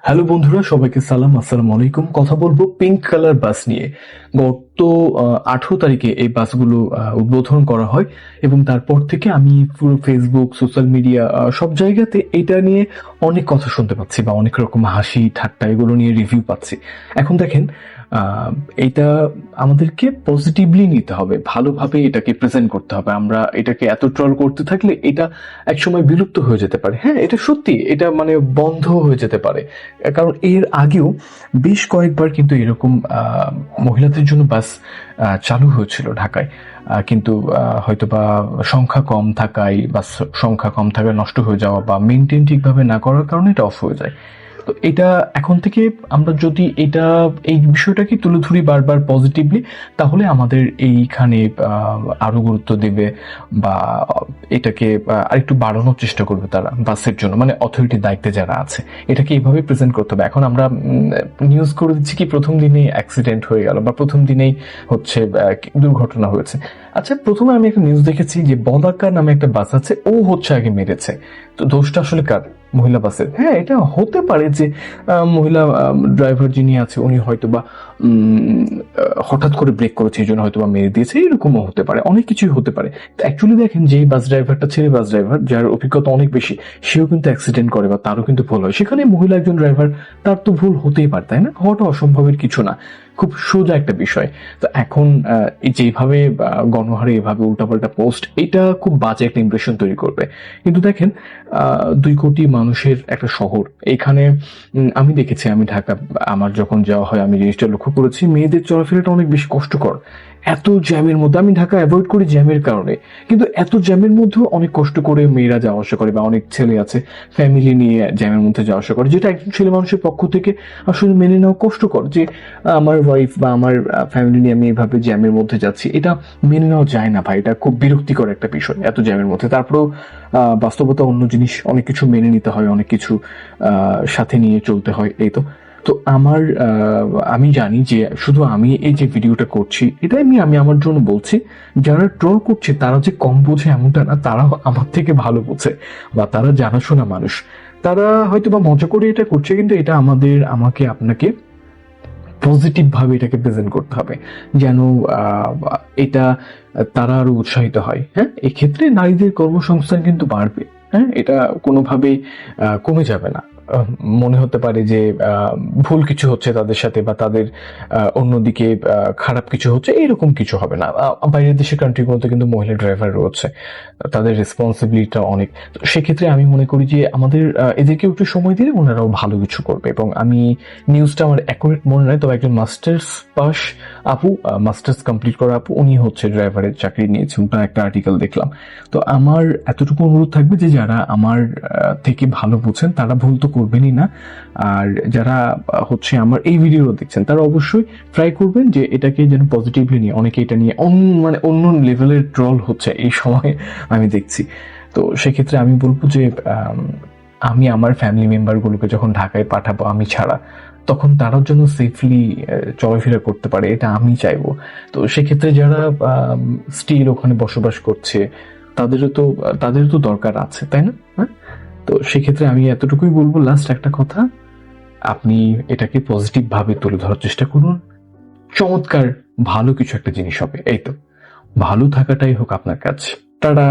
Hello বন্ধুরা, সবাইকে সালাম, আসসালামু আলাইকুম। কথা বলবো পিঙ্ক কালার বাস নিয়ে। গত 18 তারিখে এই বাসগুলো উদ্বোধন করা হয় এবং তারপর থেকে আমি পুরো ফেসবুক, সোশ্যাল মিডিয়া সব জায়গাতে এটা নিয়ে অনেক কথা শুনতে পাচ্ছি বা অনেক রকম হাসি ঠাট্টা এগুলো নিয়ে রিভিউ পাচ্ছি। এখন দেখেন, আহ, এটা আমাদেরকে পজিটিভলি নিতে হবে, ভালোভাবে এটাকে প্রেজেন্ট করতে হবে। আমরা এটাকে এত ট্রল করতে থাকলে এটা একসময় বিলুপ্ত হয়ে যেতে পারে। হ্যাঁ, এটা সত্যি, এটা মানে বন্ধ হয়ে যেতে পারে। কারণ এর আগেও বেশ কয়েকবার কিন্তু এরকম মহিলাদের জন্য বাস চালু হয়েছিল ঢাকায়। কিন্তু হয়তোবা সংখ্যা কম থাকায় বা সংখ্যা কম থাকায় নষ্ট হয়ে যাওয়া বা মেনটেন ঠিকভাবে না করার কারণে এটা অফ হয়ে যায়। তো এটা এখন থেকে আমরা যদি এই বিষয়টাকে তুলে ধরি বারবার পজিটিভলি, তাহলে আমাদের এইখানে আরো গুরুত্ব দেবে বা এটাকে আরেকটু বাড়ানোর চেষ্টা করবে তারা বাসের জন্য, মানে অথরিটির দায়িত্বে যারা আছে। এটাকে এইভাবে প্রেজেন্ট করতে হবে। এখন আমরা নিউজ করে দিচ্ছি কি প্রথম দিনেই অ্যাক্সিডেন্ট হয়ে গেল বা প্রথম দিনেই হচ্ছে দুর্ঘটনা হয়েছে। আচ্ছা, প্রথমে আমি একটা নিউজ দেখেছি যে বলাকা নামে একটা বাস আছে, ও হচ্ছে আগে মেরেছে। তো দোষটা আসলে কার? মহিলা বাসের। হ্যাঁ, এটা হতে পারে যে মহিলা ড্রাইভার যিনি আছে উনি হয়তোবা হঠাৎ করে ব্রেক করেছে, এই জন্য হয়তোবা মেরে দিয়েছে, এরকমও হতে পারে, অনেক কিছুই হতে পারে। অ্যাকচুয়ালি দেখেন, যে বাস ড্রাইভারটা ছেলে বাস ড্রাইভার, যার অভিজ্ঞতা অনেক বেশি, সেও কিন্তু অ্যাক্সিডেন্ট করে বা তারও কিন্তু ভুল হয়। সেখানে মহিলা একজন ড্রাইভার, তার তো ভুল হতেই পারে, তাই না? হওয়াটা অসম্ভবের কিছু না, খুব সোজা একটা বিষয়। তো এখন যেভাবে গণহারে এভাবে উল্টাপাল্টা পোস্ট, এটা খুব বাজে একটা ইমপ্রেশন তৈরি করবে। কিন্তু দেখেন, 2 কোটি মানুষের একটা শহর এখানে। আমি দেখেছি, আমি ঢাকা আমার যখন যাওয়া হয় আমি জিনিসটা লক্ষ্য করেছি, মেয়েদের চলাফেরাটা অনেক বেশি কষ্টকর। এত জ্যামের মধ্যে, আমি ঢাকা অ্যাভয়েড করি জ্যামের কারণে, কিন্তু এত জ্যামের মধ্যেও অনেক কষ্ট করে মেয়েরা যাওয়া আসা করে বা অনেক ছেলে আছে ফ্যামিলি নিয়ে জ্যামের মধ্যে যাওয়া আসা করে, যেটা একজন ছেলে মানুষের পক্ষ থেকে আসলে মেনে নেওয়া কষ্টকর। যে আমার ওয়াইফ বা আমার ফ্যামিলি নিয়ে আমি এভাবে জ্যামের মধ্যে যাচ্ছি, এটা মেনে নেওয়া যায় না ভাই। এটা খুব বিরক্তিকর একটা বিষয় এত জ্যামের মধ্যে। তারপরেও বাস্তবতা অন্য জিনিস, অনেক কিছু মেনে নিতে হয়, অনেক কিছু সাথে নিয়ে চলতে হয়। এই তো। তো আমি জানি যে শুধু আমি এই যে ভিডিওটা করছি, এটা আমি আমার জন্য বলছি। যারা ট্রল করছে তারা যে কম বোঝে এমনটা না, তারা আমার থেকে ভালো বোঝে বা তারা জানাশোনা মানুষ। তারা হয়তো বা মজা করে এটা করছে, কিন্তু এটা আমাকে আপনাকে পজিটিভ ভাবে এটাকে প্রেজেন্ট করতে হবে, যেন এটা তারা আরো উৎসাহিত হয়। হ্যাঁ, এক্ষেত্রে নারীদের কর্মসংস্থান কিন্তু বাড়বে। হ্যাঁ, এটা কোনোভাবেই কমে যাবে না। মনে হতে পারে যে ভুল কিছু হচ্ছে তাদের সাথে বা তাদের অন্যদিকে খারাপ কিছু হচ্ছে, এরকম কিছু হবে না। বাইরের দেশের কান্ট্রিগুলোতে কিন্তু মহিলা ড্রাইভার রয়েছে, তাদের রেসপন্সিবিলিটিটা অনেক। তো সেক্ষেত্রে আমি মনে করি যে আমাদের এদেরকে একটু সময় দিলে ওনারাও ভালো কিছু করবে। এবং আমি নিউজটা আমার অ্যাকুরেট মনে নয়, তবে একজন মাস্টার্স পাস আপু, মাস্টার্স কমপ্লিট করা আপু, উনি হচ্ছে ড্রাইভারের চাকরি নিয়েছে, ওটা একটা আর্টিকেল দেখলাম। তো আমার এতটুকু অনুরোধ থাকবে যে যারা আমার থেকে ভালো বুঝেন তারা ভুল তো করবেনই না, আর যারা হচ্ছে আমার এই ভিডিও দেখছেন তারা অবশ্যই ট্রাই করবেন যে এটাকে যেন পজিটিভলি নিয়ে, অনেকে এটা নিয়ে মানে অন্য লেভেলের ট্রল হচ্ছে এই সময় আমি দেখছি। তো সেক্ষেত্রে আমি বলবো যে আমি আমার ফ্যামিলি মেম্বারগুলোকে যখন ঢাকায় পাঠাবো আমি ছাড়া, তখন তারাও যেন সেফলি চলাফেরা করতে পারে, এটা আমি চাইবো। তো সেক্ষেত্রে যারা স্টিল ওখানে বসবাস করছে, তাদেরও তো দরকার আছে, তাই না? হ্যাঁ। তো সেক্ষেত্রে আমি এতটুকুই বলবো, লাস্ট একটা কথা, আপনি এটাকে পজিটিভ ভাবে তুলে ধরার চেষ্টা করুন। চমৎকার ভালো কিছু একটা জিনিস হবে। এই তো, ভালো থাকাটাই হোক আপনার কাজ। টাটা।